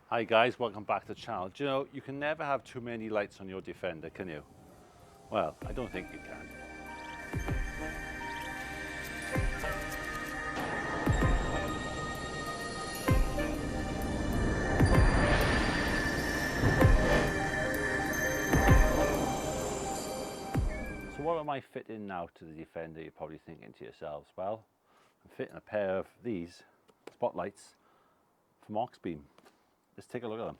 Hi guys, welcome back to the channel. Do you know, you can never have too many lights on your Defender, can you? Well, I don't think you can. So what am I fitting now to the Defender? You're probably thinking to yourselves, well, I'm fitting a pair of these spotlights from Auxbeam. Let's take a look at them.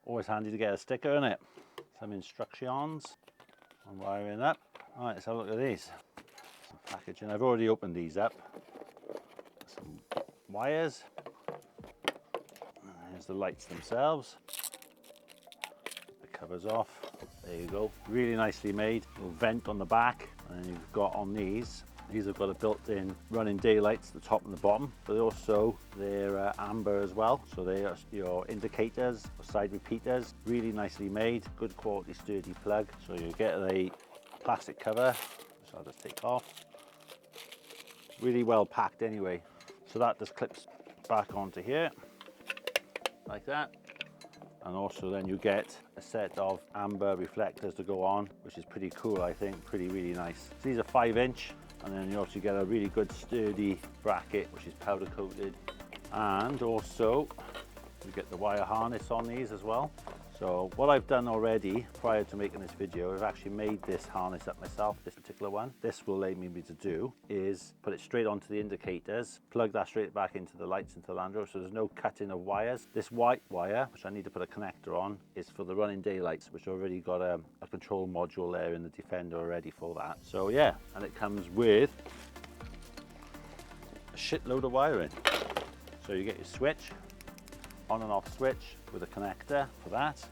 Always handy to get a sticker in it. Some instructions on wiring up. All right, let's have a look at these. Some packaging. I've already opened these up. Some wires. And here's the lights themselves. The covers off. There you go. Really nicely made. A little vent on the back. And then you've got on these have got a built-in running daylights at the top and the bottom, but also they're amber as well, so they are your indicators or side repeaters. Really nicely made, good quality sturdy plug. So you get a plastic cover, which I'll just take off. Really well packed anyway, so that just clips back onto here like that. And also then you get a set of amber reflectors to go on, which is pretty cool, I think. Really nice. So these are 5-inch, and then you also get a really good sturdy bracket, which is powder coated. And also you get the wire harness on these as well. So what I've done already prior to making this video, I've actually made this harness up myself, this particular one. This will enable me to do is put it straight onto the indicators, plug that straight back into the lights into the Land Rover, so there's no cutting of wires. This white wire, which I need to put a connector on, is for the running daylights, which already got a control module there in the Defender already for that. So yeah, and it comes with a shitload of wiring. So you get your switch, on and off switch with a connector for that.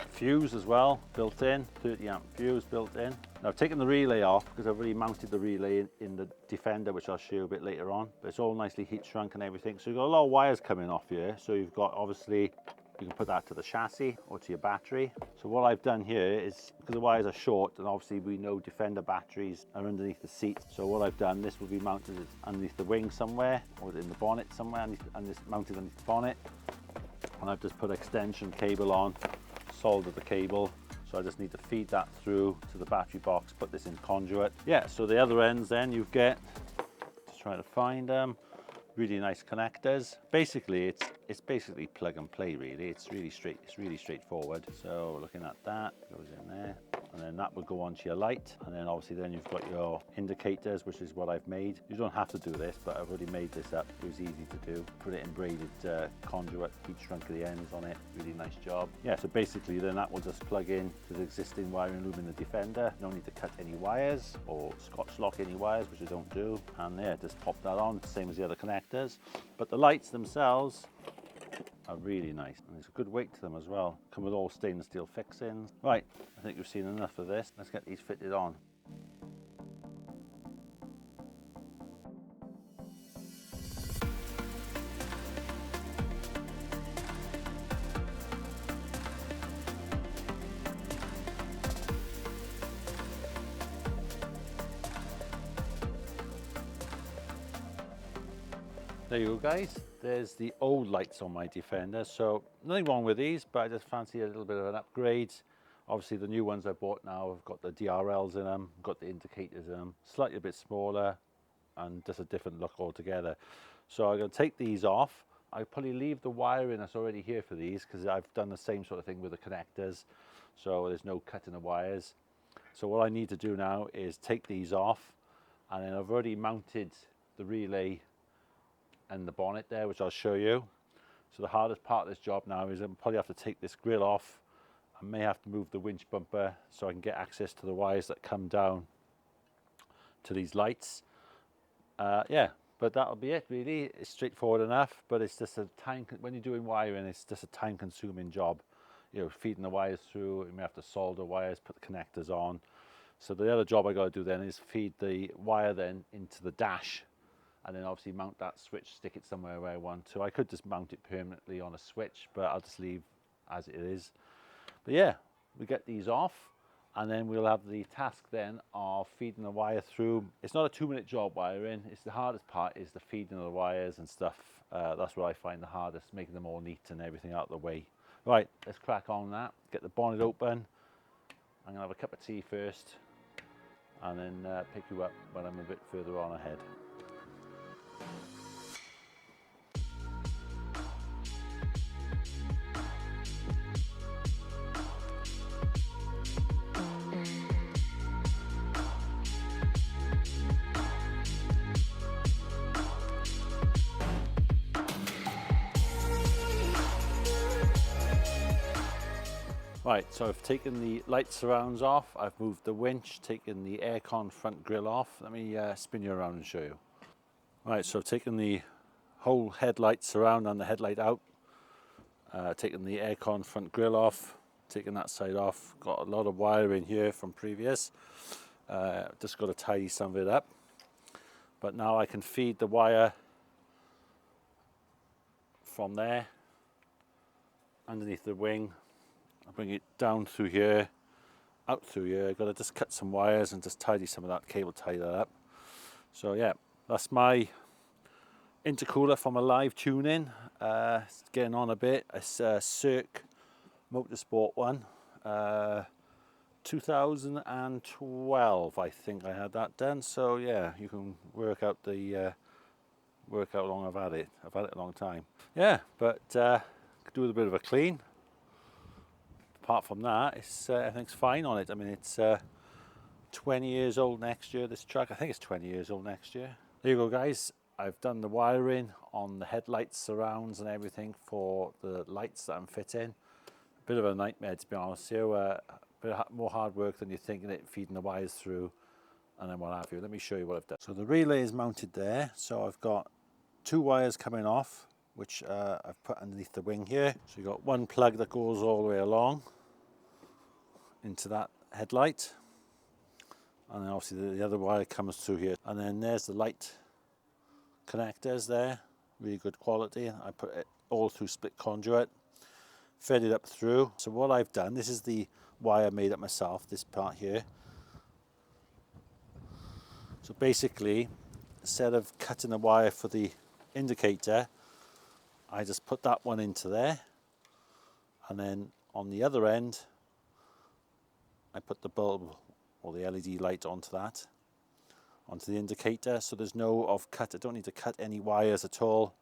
Fuse as well, built in, 30 amp fuse built in. Now I've taken the relay off because I've already mounted the relay in the Defender, which I'll show you a bit later on. But it's all nicely heat shrunk and everything. So you've got a lot of wires coming off here. So you've got, obviously, you can put that to the chassis or to your battery. So what I've done here is, because the wires are short, and obviously we know Defender batteries are underneath the seat. So what I've done, this will be mounted underneath the wing somewhere, or in the bonnet somewhere, and it's mounted underneath the bonnet. And I've just put extension cable on, soldered the cable, so I just need to feed that through to the battery box, put this in conduit. Yeah, so the other ends then you get, just trying to find them, really nice connectors. Basically it's basically plug and play really. It's really straightforward. So looking at that, goes in there, and then that will go onto your light, and then obviously then you've got your indicators, which is what I've made. You don't have to do this, but I've already made this up. It was easy to do. Put it in braided conduit, heat shrunk at the ends on it. Really nice job. Yeah, so basically then that will just plug in to the existing wiring loom in the Defender. No need to cut any wires or Scotch lock any wires, which I don't do. And yeah, just pop that on, same as the other connectors. But the lights themselves are really nice, and there's a good weight to them as well. Come with all stainless steel fixings. Right, I think you've seen enough of this. Let's get these fitted on. There you go guys, there's the old lights on my Defender. So nothing wrong with these, but I just fancy a little bit of an upgrade. Obviously the new ones I bought now have got the DRLs in them, got the indicators in them, slightly a bit smaller and just a different look altogether. So I'm going to take these off. I'll probably leave the wiring that's already here for these, because I've done the same sort of thing with the connectors, so there's no cutting of wires. So what I need to do now is take these off, and then I've already mounted the relay and the bonnet there, which I'll show you. So the hardest part of this job now is I'll probably have to take this grill off. I may have to move the winch bumper so I can get access to the wires that come down to these lights. Yeah, but that'll be it really. It's straightforward enough, but it's just a time, when you're doing wiring, it's just a time consuming job. You know, feeding the wires through, you may have to solder wires, put the connectors on. So the other job I got to do then is feed the wire then into the dash, and then obviously mount that switch, stick it somewhere where I want to. I could just mount it permanently on a switch, but I'll just leave as it is. But yeah, we get these off, And then we'll have the task then of feeding the wire through. It's not a 2-minute job wiring. It's the hardest part is the feeding of the wires and stuff. That's what I find the hardest, making them all neat and everything out of the way. Right, let's crack on that. Get the bonnet open. I'm gonna have a cup of tea first and then pick you up when I'm a bit further on ahead. Right, so I've taken the light surrounds off, I've moved the winch, taken the aircon front grille off. Let me spin you around and show you. Right, so I've taken the whole headlight surround and the headlight out, taken the aircon front grille off, taken that side off, got a lot of wire in here from previous, just got to tidy some of it up. But now I can feed the wire from there, underneath the wing. I'll bring it down through here, out through here. I've got to just cut some wires and just tidy some of that cable, tidy that up. So yeah, that's my intercooler from a live tune-in. It's getting on a bit. It's a Cirque Motorsport one. 2012, I think I had that done. So yeah, you can work out the work out how long I've had it. I've had it a long time. Yeah, but could do with a bit of a clean. Apart from that, it's everything's fine on it. I mean, it's 20 years old next year, this truck. I think it's 20 years old next year. There you go, guys. I've done the wiring on the headlights, surrounds and everything for the lights that I'm fitting. A bit of a nightmare, to be honest with you. A bit more hard work than you're thinking, it feeding the wires through and then what have you. Let me show you what I've done. So the relay is mounted there. So I've got 2 wires coming off, which I've put underneath the wing here. So you've got one plug that goes all the way along into that headlight, and then obviously the other wire comes through here, and then there's the light connectors there, really good quality. I put it all through split conduit, fed it up through. So what I've done, this is the wire made up myself, this part here. So basically, instead of cutting the wire for the indicator, I just put that one into there, and then on the other end I put the bulb or the LED light onto that, onto the indicator. So there's no off-cut. I don't need to cut any wires at all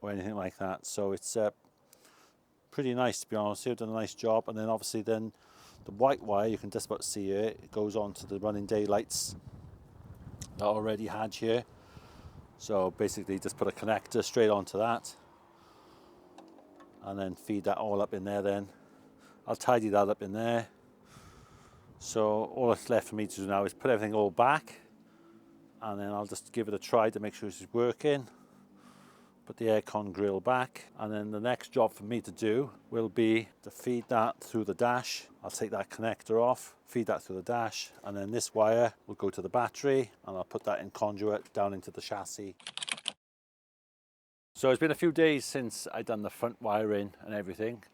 or anything like that. So it's pretty nice, to be honest. You've done a nice job. And then obviously then the white wire, you can just about see it. It goes on to the running daylights that I already had here. So basically just put a connector straight onto that and then feed that all up in there then. I'll tidy that up in there. So all that's left for me to do now is put everything all back, and then I'll just give it a try to make sure it's working. Put the aircon grill back, and then the next job for me to do will be to feed that through the dash. I'll take that connector off, feed that through the dash, and then this wire will go to the battery, and I'll put that in conduit down into the chassis. So it's been a few days since I've done the front wiring and everything.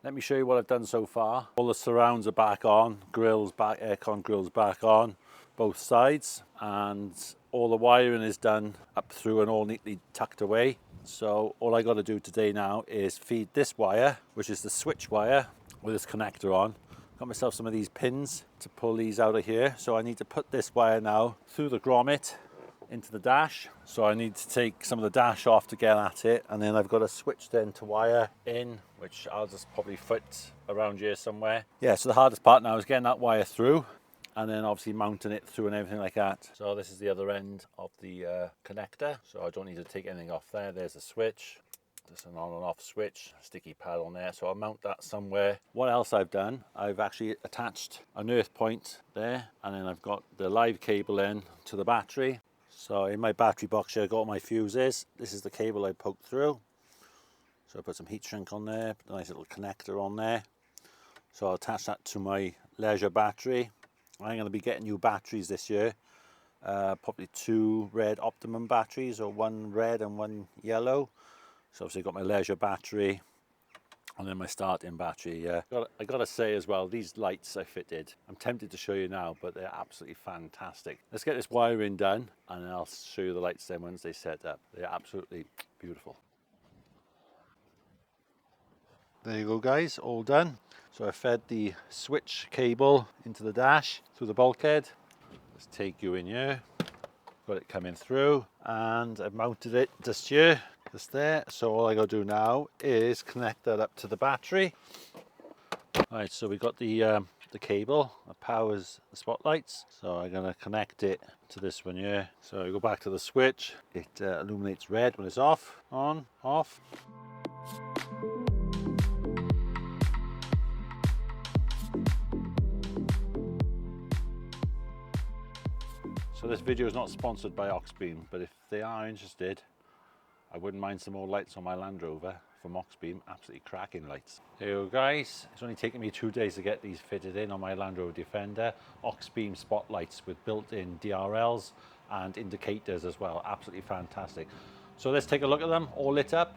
Let me show you what I've done so far. All the surrounds are back on, grills back, aircon grills back on, both sides, and all the wiring is done up through and all neatly tucked away. So all I got to do today now is feed this wire, which is the switch wire with this connector on. Got myself some of these pins to pull these out of here. So I need to put this wire now through the grommet into the dash. So I need to take some of the dash off to get at it, and then I've got to switch then to wire in, which I'll just probably fit around here somewhere. Yeah, so the hardest part now is getting that wire through, and then obviously mounting it through and everything like that. So this is the other end of the connector, so I don't need to take anything off there. There's the switch, just an on and off switch, sticky pad on there, so I'll mount that somewhere. What else I've done, I've actually attached an earth point there, and then I've got the live cable in to the battery. So in my battery box here, I've got all my fuses. This is the cable I poked through. So I put some heat shrink on there, put a nice little connector on there. So I'll attach that to my leisure battery. I'm going to be getting new batteries this year. Probably 2 red Optimum batteries, or 1 red and 1 yellow. So obviously I've got my leisure battery. And then my starting battery. I gotta say as well, these lights I fitted, I'm tempted to show you now, but they're absolutely fantastic. Let's get this wiring done and then I'll show you the lights then once they set up. They're absolutely beautiful. There you go guys, all done. So I fed the switch cable into the dash through the bulkhead. Let's take you in here. Got it coming through and I've mounted it just here, just there. So all I gotta do now is connect that up to the battery. All right, so we got the cable that powers the spotlights. So I'm gonna connect it to this one here. So I go back to the switch. It illuminates red when it's off, on, off. So this video is not sponsored by Auxbeam, but if they are interested, I wouldn't mind some more lights on my Land Rover from Auxbeam. Absolutely cracking lights. There you go guys. It's only taken me 2 days to get these fitted in on my Land Rover Defender. Auxbeam spotlights with built-in DRLs and indicators as well. Absolutely fantastic. So let's take a look at them, all lit up.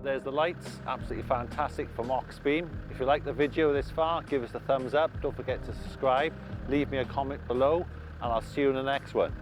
There's the lights, absolutely fantastic from Auxbeam. If you like the video this far, give us a thumbs up. Don't forget to subscribe, leave me a comment below, and I'll see you in the next one.